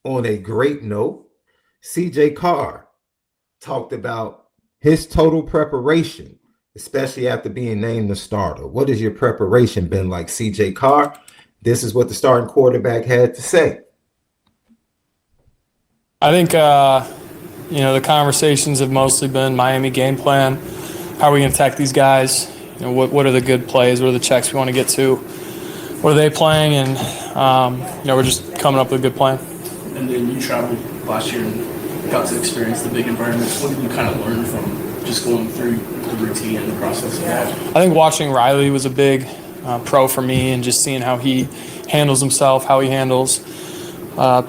on a great note, CJ Carr talked about his total preparation, especially after being named the starter. What has your preparation been like, CJ Carr? This is what the starting quarterback had to say. I think, the conversations have mostly been Miami game plan. How are we going to attack these guys? What are the good plays? What are the checks we want to get to? What are they playing? And, we're just coming up with a good plan. And then you traveled last year and got to experience the big environments. What did you kind of learn from just going through the routine and the process of that? I think watching Riley was a big pro for me, and just seeing how he handles himself, how he handles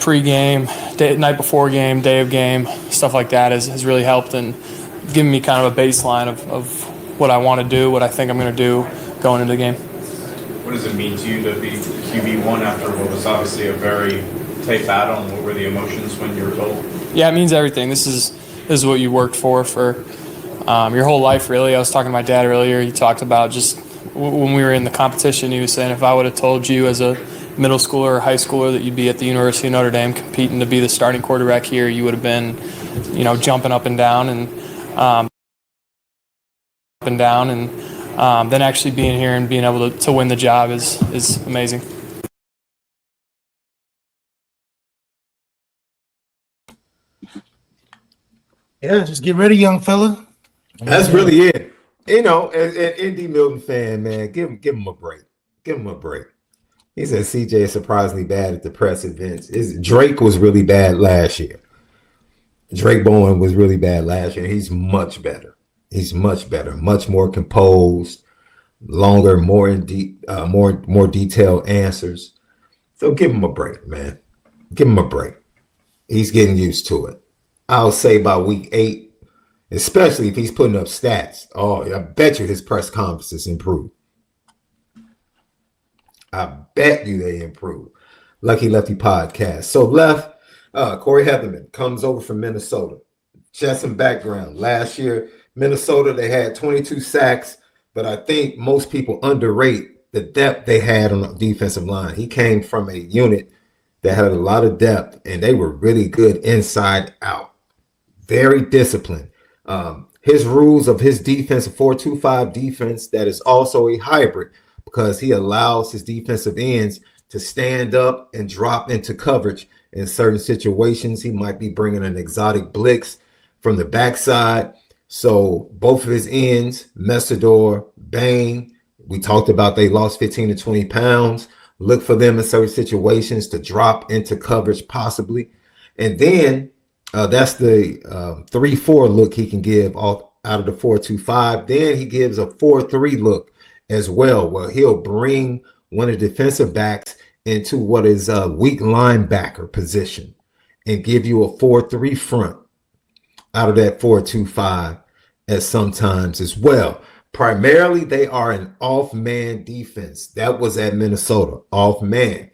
pre-game, night before game, day of game, stuff like that has really helped and given me kind of a baseline of what I want to do, what I think I'm going to do going into the game. What does it mean to you to be QB1 after what was obviously a very tight battle, and what were the emotions when you were told? Yeah, it means everything. This is what you worked for your whole life, really. I was talking to my dad earlier. He talked about just when we were in the competition, he was saying if I would have told you as a middle schooler or high schooler that you'd be at the University of Notre Dame competing to be the starting quarterback here, you would have been, jumping up and down and then actually being here and being able to win the job is amazing. Yeah, just get ready, young fella. That's really it. As an Indy Milton fan, man, give him a break. Give him a break. He said CJ is surprisingly bad at the press events. Drake was really bad last year. Drake Bowen was really bad last year. He's much better. He's much better, much more composed, longer, more detailed answers. So give him a break, man. Give him a break. He's getting used to it. I'll say by week 8, especially if he's putting up stats. Oh, I bet you his press conferences improve. I bet you they improve. Lucky Lefty podcast. So Corey Heatherman comes over from Minnesota. Just some background. Last year, Minnesota, they had 22 sacks, but I think most people underrate the depth they had on the defensive line. He came from a unit that had a lot of depth, and they were really good inside out. Very disciplined. His rules of his defense, a 4-2-5 defense that is also a hybrid, because he allows his defensive ends to stand up and drop into coverage in certain situations. He might be bringing an exotic blitz from the backside. So both of his ends, Messidor, Bain, we talked about they lost 15 to 20 pounds. Look for them in certain situations to drop into coverage possibly. And then that's the 3-4 look he can give out of the 4-2-5. Then he gives a 4-3 look as well, where he'll bring one of the defensive backs into what is a weak linebacker position and give you a 4-3 front out of that 4-2-5 at sometimes as well. Primarily, they are an off-man defense. That was at Minnesota, off-man.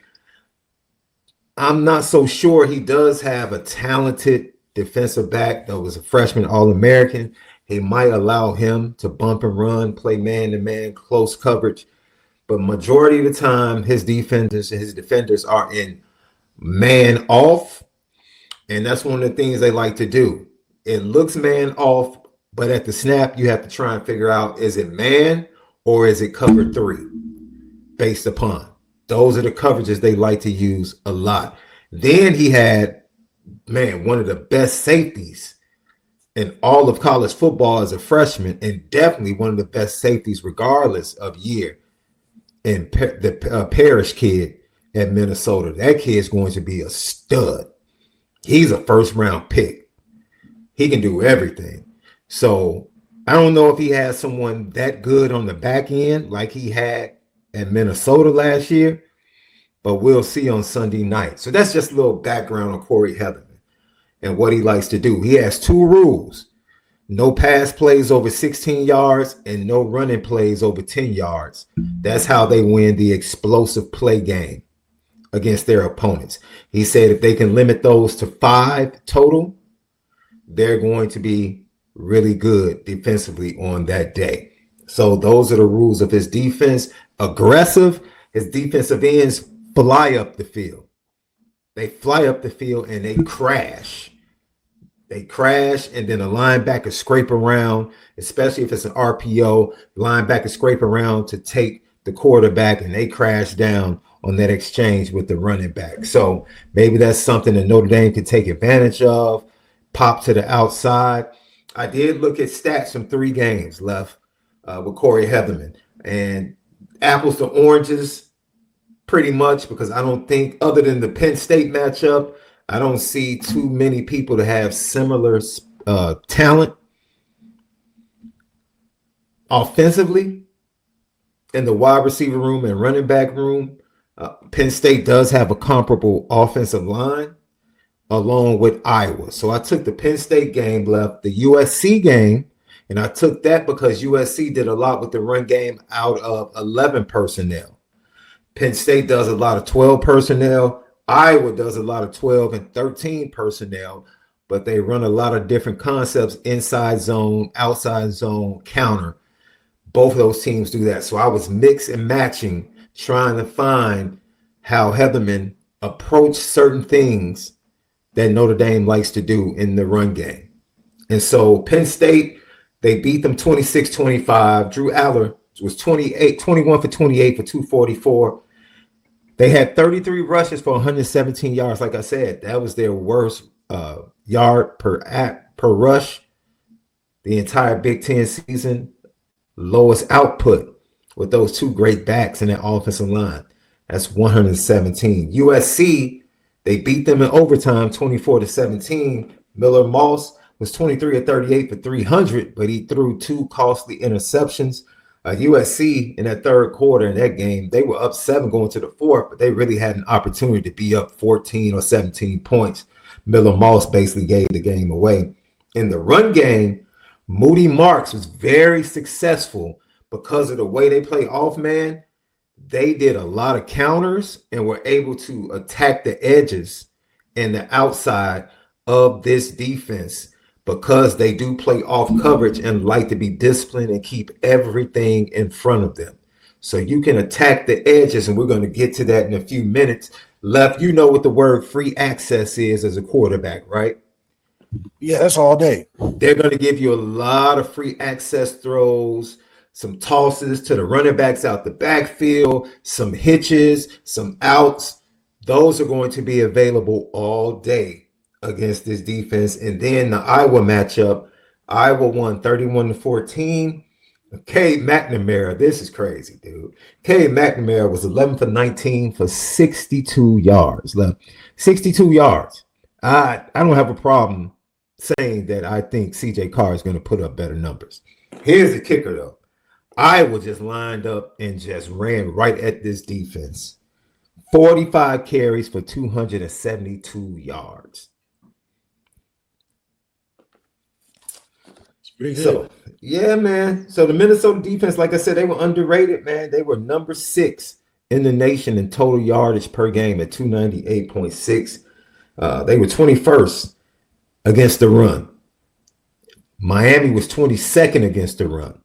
I'm not so sure he does have a talented defensive back that was a freshman All-American. He might allow him to bump and run, play man-to-man, close coverage. But majority of the time, his defenders are in man off. And that's one of the things they like to do. It looks man off, but at the snap, you have to try and figure out, is it man or is it cover 3 based upon. Those are the coverages they like to use a lot. Then he had, one of the best safeties in all of college football as a freshman, and definitely one of the best safeties regardless of year, and the Parrish kid at Minnesota. That kid's going to be a stud. He's a first-round pick. He can do everything. So I don't know if he has someone that good on the back end like he had at Minnesota last year, but we'll see on Sunday night. So that's just a little background on Corey Heatherman and what he likes to do. He has 2 rules: no pass plays over 16 yards and no running plays over 10 yards. That's how they win the explosive play game against their opponents. He said if they can limit those to 5 total, they're going to be really good defensively on that day. So those are the rules of his defense. Aggressive. His defensive ends fly up the field. They fly up the field and they crash. They crash, and then a linebacker scrape around, especially if it's an RPO. Linebacker scrape around to take the quarterback, and they crash down on that exchange with the running back. So maybe that's something that Notre Dame could take advantage of. Pop to the outside. I did look at stats from 3 games left with Corey Heatherman, and apples to oranges pretty much, because I don't think, other than the Penn State matchup, I don't see too many people to have similar talent offensively in the wide receiver room and running back room. Penn State does have a comparable offensive line along with Iowa. So I took the Penn State game, left the USC game, and I took that because USC did a lot with the run game out of 11 personnel. Penn State does a lot of 12 personnel. Iowa does a lot of 12 and 13 personnel, but they run a lot of different concepts: inside zone, outside zone, counter. Both of those teams do that. So I was mix and matching, trying to find how Heatherman approached certain things that Notre Dame likes to do in the run game. And so Penn State, they beat them 26-25. Drew Aller was 21 for 28 for 244. They had 33 rushes for 117 yards. Like I said, that was their worst yard per rush the entire Big Ten season. Lowest output with those 2 great backs in that offensive line. That's 117. USC, they beat them in overtime 24-17. Miller Moss was 23 of 38 for 300, but he threw 2 costly interceptions. USC in that third quarter in that game, they were up 7 going to the 4th, but they really had an opportunity to be up 14 or 17 points. Miller Moss basically gave the game away. In the run game, Moody Marks was very successful because of the way they play off man. They did a lot of counters and were able to attack the edges and the outside of this defense, because they do play off coverage and like to be disciplined and keep everything in front of them. So you can attack the edges, and we're going to get to that in a few minutes. Left, you know what the word free access is as a quarterback, right? Yeah, that's all day. They're going to give you a lot of free access throws, some tosses to the running backs out the backfield, some hitches, some outs. Those are going to be available all day against this defense. And then the Iowa matchup, Iowa won 31-14. Cade McNamara, this is crazy, dude. Cade McNamara was 11 for 19 for 62 yards. 62 yards. I don't have a problem saying that I think CJ Carr is going to put up better numbers. Here's the kicker, though. Iowa just lined up and just ran right at this defense. 45 carries for 272 yards. So, yeah, man. So the Minnesota defense, like I said, they were underrated, man. They were number 6 in the nation in total yardage per game at 298.6. They were 21st against the run. Miami was 22nd against the run.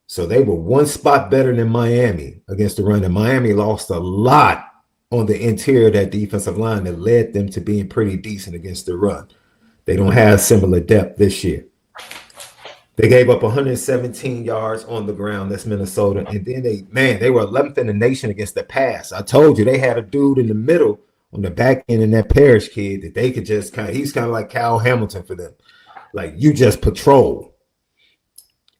So they were 1 spot better than Miami against the run. And Miami lost a lot on the interior of that defensive line that led them to being pretty decent against the run. They don't have similar depth this year. They gave up 117 yards on the ground. That's Minnesota. And then they were 11th in the nation against the pass. I told you they had a dude in the middle on the back end, and that Parrish kid that they could just he's kind of like Kyle Hamilton for them. Like, you just patrol.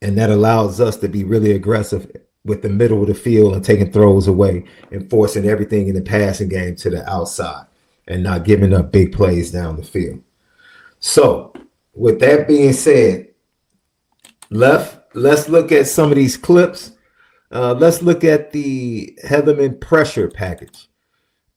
And that allows us to be really aggressive with the middle of the field and taking throws away and forcing everything in the passing game to the outside and not giving up big plays down the field. So with that being said, let's look at some of these clips. Let's look at the Heatherman pressure package.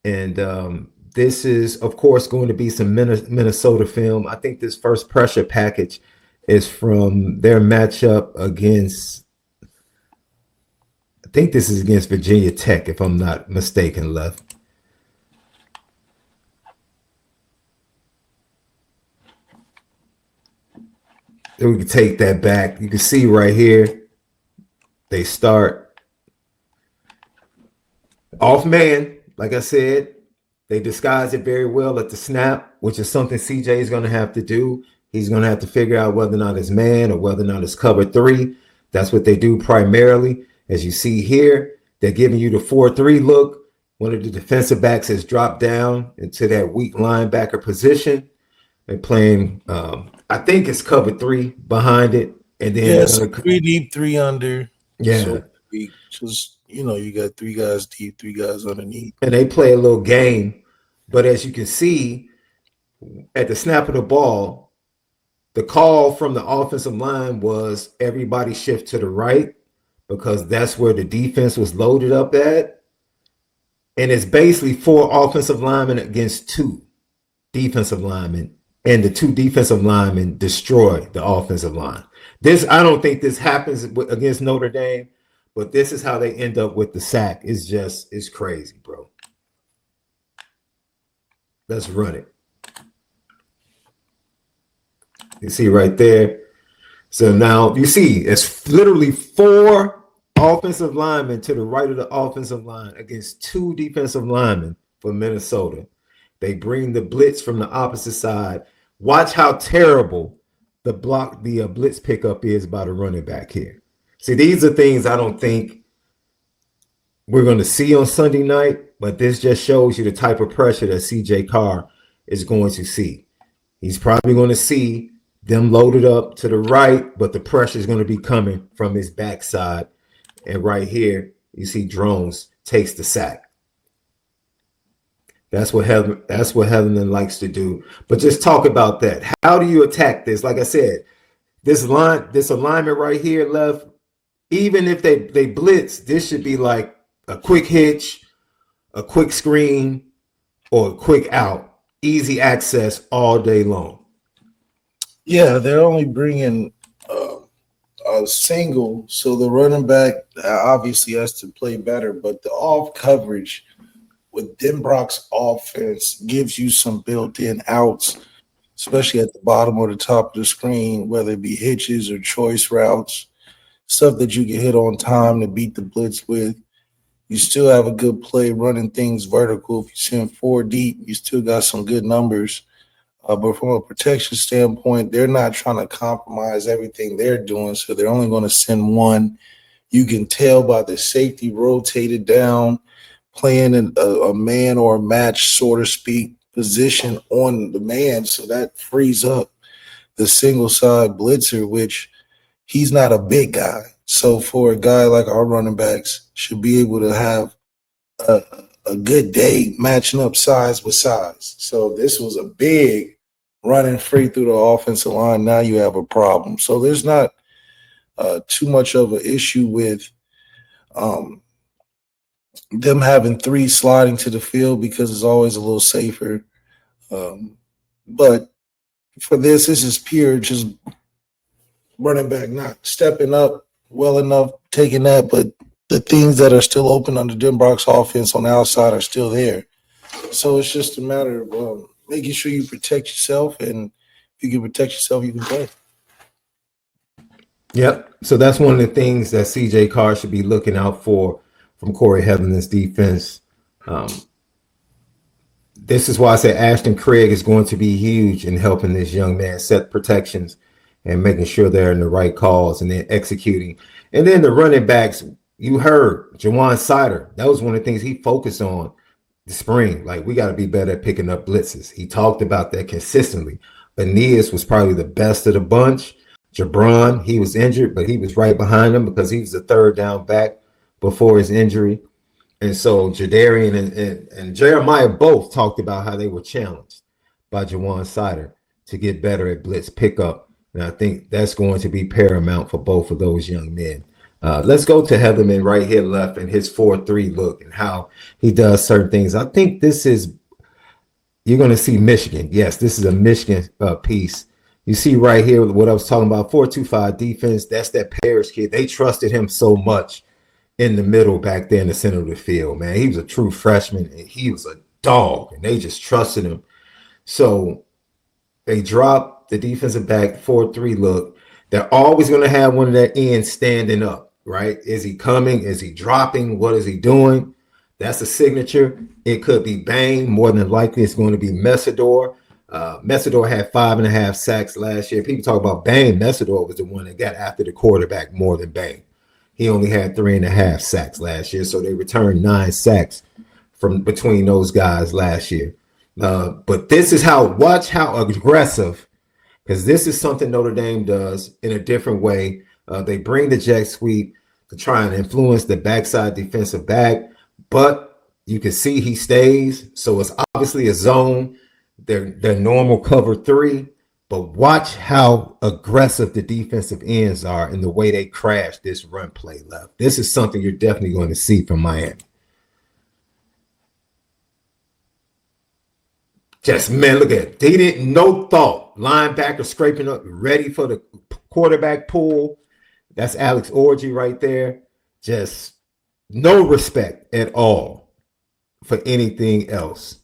And this is, of course, going to be some Minnesota film. I think this first pressure package is from their matchup against, I think this is against Virginia Tech, if I'm not mistaken, Left. We can take that back. You can see right here, they start off man, like I said, They disguise it very well at the snap, which is something CJ is going to have to do. He's going to have to figure out whether or not it's man or whether or not it's cover 3. That's what they do primarily. As you see here, they're giving you the 4-3 look. One of the defensive backs has dropped down into that weak linebacker position. They're playing, I think it's cover 3 behind it. And then yes, 3 deep, 3 under. Yeah. So just, you got 3 guys deep, 3 guys underneath. And they play a little game. But as you can see, at the snap of the ball, the call from the offensive line was everybody shift to the right because that's where the defense was loaded up at. And it's basically 4 offensive linemen against 2 defensive linemen. And the 2 defensive linemen destroy the offensive line. I don't think this happens against Notre Dame, but this is how they end up with the sack. It's crazy, bro. Let's run it. You see right there. So now you see it's literally 4 offensive linemen to the right of the offensive line against 2 defensive linemen for Minnesota. They bring the blitz from the opposite side. Watch how terrible the blitz pickup is by the running back here. See, these are things I don't think we're going to see on Sunday night, but this just shows you the type of pressure that CJ Carr is going to see. He's probably going to see them loaded up to the right, but the pressure is going to be coming from his backside. And right here, you see Drones takes the sack. That's what Heatherman likes to do. But just talk about that. How do you attack this? Like I said, this alignment right here left, even if they blitz, this should be like a quick hitch, a quick screen, or a quick out. Easy access all day long. Yeah, they're only bringing a single, so the running back obviously has to play better, but the off coverage with Denbrock's offense gives you some built-in outs, especially at the bottom or the top of the screen, whether it be hitches or choice routes, stuff that you can hit on time to beat the blitz with. You still have a good play running things vertical. If you send 4 deep, you still got some good numbers. But from a protection standpoint, they're not trying to compromise everything they're doing, so they're only going to send 1. You can tell by the safety rotated down, playing in a man or a match, so to speak, position on the man, so that frees up the single side blitzer, which he's not a big guy. So for a guy like our running backs, should be able to have a good day matching up size with size. So this was a big running free through the offensive line. Now you have a problem. So there's not too much of an issue with them having 3 sliding to the field because it's always a little safer. But for this is pure just running back not stepping up well enough, taking that, but the things that are still open under Denbrock's offense on the outside are still there. So it's just a matter of making sure you protect yourself, and if you can protect yourself, you can play. Yep. So that's one of the things that CJ Carr should be looking out for from Corey Heatherman's defense. This is why I said Ashton Craig is going to be huge in helping this young man set protections and making sure they're in the right calls and then executing. And then the running backs, you heard Jawan Sider. That was one of the things he focused on the spring. Like, we got to be better at picking up blitzes. He talked about that consistently. Aeneas was probably the best of the bunch. Jabron, he was injured, but he was right behind him because he was the 3rd down back before his injury. And so Jadarian and Jeremiah both talked about how they were challenged by Jawan Sider to get better at blitz pickup. And I think that's going to be paramount for both of those young men. Let's go to Heatherman right here left and his 4-3 look and how he does certain things. I think you're going to see Michigan. Yes, this is a Michigan piece. You see right here what I was talking about, 4-2-5 defense. That's that Parrish kid. They trusted him so much in the middle back there in the center of the field, man. He was a true freshman, and he was a dog, and they just trusted him. So they dropped the defensive back 4-3 look. They're always going to have one of their ends standing up, right? Is he coming? Is he dropping? What is he doing? That's a signature. It could be Bane. More than likely, it's going to be Messidor. Messidor had 5.5 sacks last year. People talk about Bane. Messidor was the one that got after the quarterback more than Bane. He only had 3.5 sacks last year, so they returned 9 sacks from between those guys last year. But this is watch how aggressive, because this is something Notre Dame does in a different way. They bring the jet sweep to try and influence the backside defensive back, but you can see he stays. So it's obviously a zone. They're normal cover 3, but watch how aggressive the defensive ends are in the way they crash this run play left. This is something you're definitely going to see from Miami. Just, man, look at it. They didn't, no thought. Linebacker scraping up, ready for the quarterback pull. That's Alex Orji right there. Just no respect at all for anything else.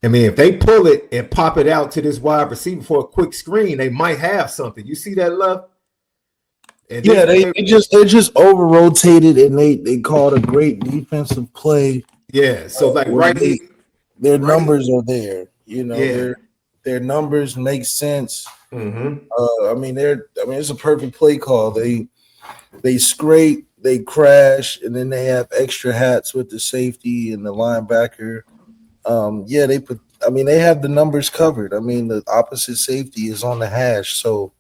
I mean, if they pull it and pop it out to this wide receiver for a quick screen, they might have something. You see that, Love? And yeah, they just over rotated and they called a great defensive play. Yeah, so like their numbers are there. You know, their numbers make sense. Mm-hmm. I mean, it's a perfect play call. They scrape, they crash, and then they have extra hats with the safety and the linebacker. They have the numbers covered. I mean, the opposite safety is on the hash, so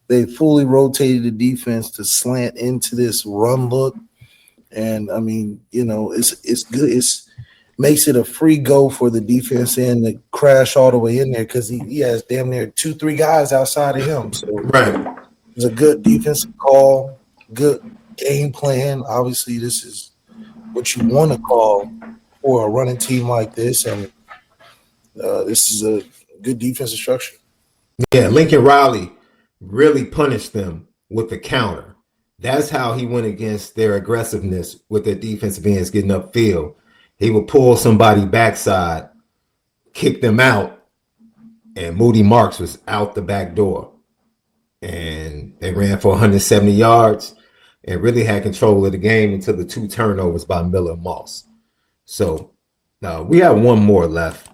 they fully rotated the defense to slant into this run look. And I mean, you know, it's good. It's makes it a free go for the defense end to crash all the way in there because he has damn near 2-3 guys outside of him. So right, it's a good defensive call, good game plan. Obviously, this is what you want to call for a running team like this, and this is a good defensive structure. Yeah, Lincoln Riley really punished them with the counter. That's how he went against their aggressiveness with their defensive ends getting upfield. He would pull somebody backside, kick them out, and Moody Marks was out the back door. And they ran for 170 yards and really had control of the game until the 2 turnovers by Miller and Moss. So we have one more left.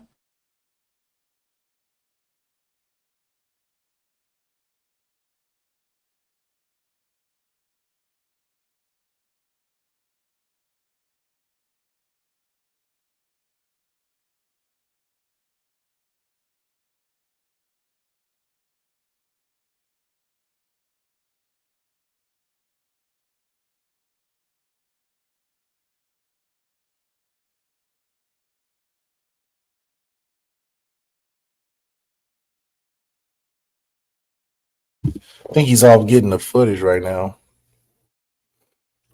I think he's off getting the footage right now.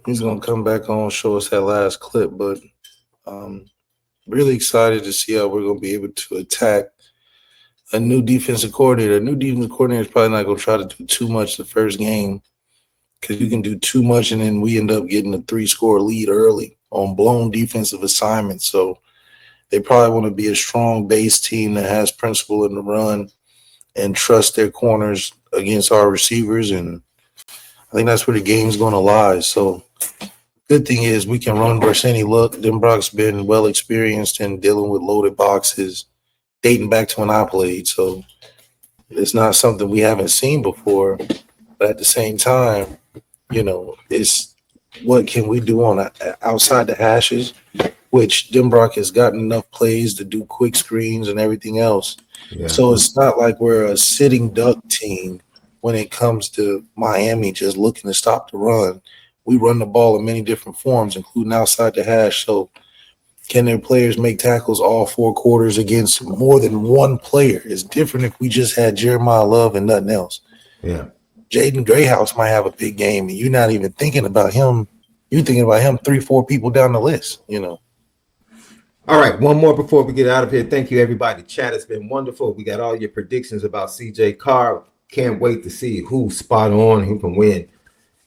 He's going to come back on, show us that last clip, but really excited to see how we're going to be able to attack a new defensive coordinator. A new defensive coordinator is probably not going to try to do too much the first game because you can do too much and then we end up getting a 3-score lead early on blown defensive assignments. So they probably want to be a strong base team that has principle in the run and trust their corners against our receivers, and I think that's where the game's going to lie. So good thing is we can run versus any look. Denbrock's been well experienced in dealing with loaded boxes dating back to when I played. So it's not something we haven't seen before, but at the same time, you know, it's what can we do on outside the hashes, which Denbrock has gotten enough plays to do quick screens and everything else. Yeah. So it's not like we're a sitting duck team when it comes to Miami just looking to stop the run. We run the ball in many different forms, including outside the hash. So can their players make tackles all 4 quarters against more than one player? It's different if we just had Jeremiah Love and nothing else. Yeah. Jaden Greyhouse might have a big game, and you're not even thinking about him. You're thinking about him 3-4 people down the list, you know. All right, one more before we get out of here. Thank you, everybody. Chat has been wonderful. We got all your predictions about CJ Carr. Can't wait to see who's spot on, who can win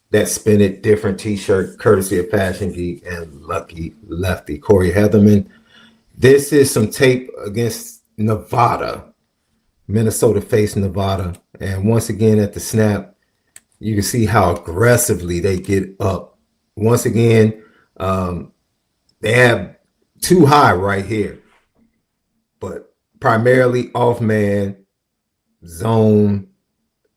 that Spin It Different t-shirt, courtesy of Fashion Geek and Lucky Lefty. Corey Heatherman. This is some tape against Nevada. Minnesota faced Nevada. And once again, at the snap, you can see how aggressively they get up. Once again, they have too high right here. But primarily off man, zone.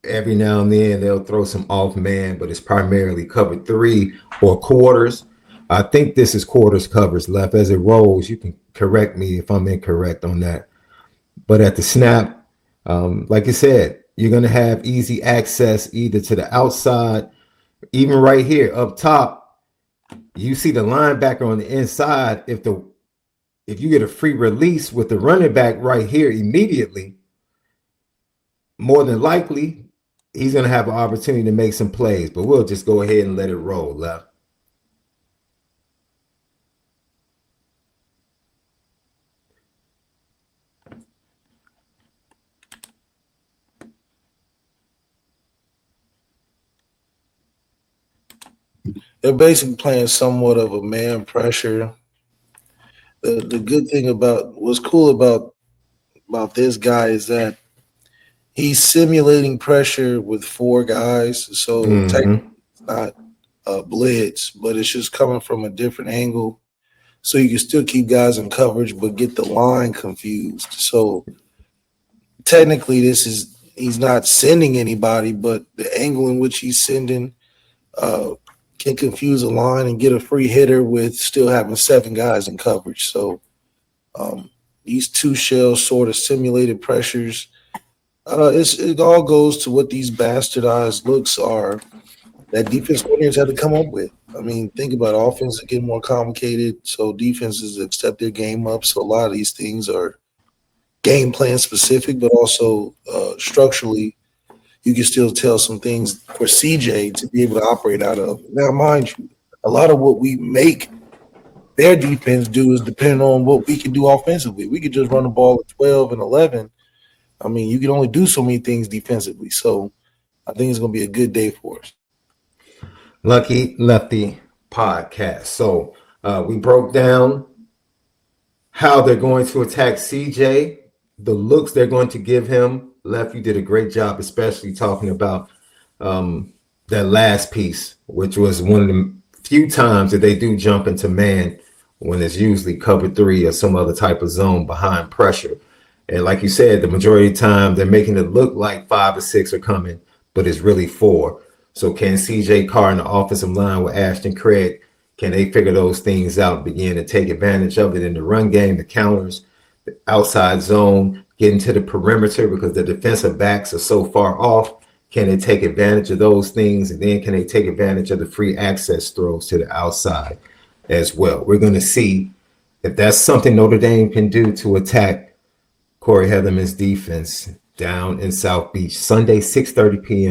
Every now and then they'll throw some off man, but it's primarily cover 3 or quarters. I think this is quarters covers left as it rolls. You can correct me if I'm incorrect on that. But at the snap, like I said, you're going to have easy access either to the outside, even right here up top. You see the linebacker on the inside. If you get a free release with the running back right here immediately, more than likely, he's going to have an opportunity to make some plays, but we'll just go ahead and let it roll left. They're basically playing somewhat of a man pressure. The good thing about what's cool about this guy is that he's simulating pressure with 4 guys. So technically it's not a blitz, but it's just coming from a different angle. So you can still keep guys in coverage, but get the line confused. So technically he's not sending anybody, but the angle in which he's sending can confuse a line and get a free hitter with still having 7 guys in coverage. So these 2 shells sort of simulated pressures. It all goes to what these bastardized looks are that defense coordinators had to come up with. I mean, think about offense that get more complicated, so defenses that step their game up. So a lot of these things are game plan specific, but also structurally, you can still tell some things for CJ to be able to operate out of. Now, mind you, a lot of what we make their defense do is depending on what we can do offensively. We could just run the ball at 12 and 11. I mean, you can only do so many things defensively. So I think it's going to be a good day for us. Lucky Lefty podcast. So we broke down how they're going to attack CJ, the looks they're going to give him. Lefty did a great job, especially talking about that last piece, which was one of the few times that they do jump into man when it's usually cover 3 or some other type of zone behind pressure. And like you said, the majority of the time they're making it look like 5 or 6 are coming, but it's really 4. So can CJ Carr and the offensive line with Ashton Craig, can they figure those things out and begin to take advantage of it in the run game, the counters, the outside zone, getting to the perimeter because the defensive backs are so far off? Can they take advantage of those things? And then can they take advantage of the free access throws to the outside as well? We're going to see if that's something Notre Dame can do to attack Corey Heatherman's defense down in South Beach, Sunday, 6:30 p.m.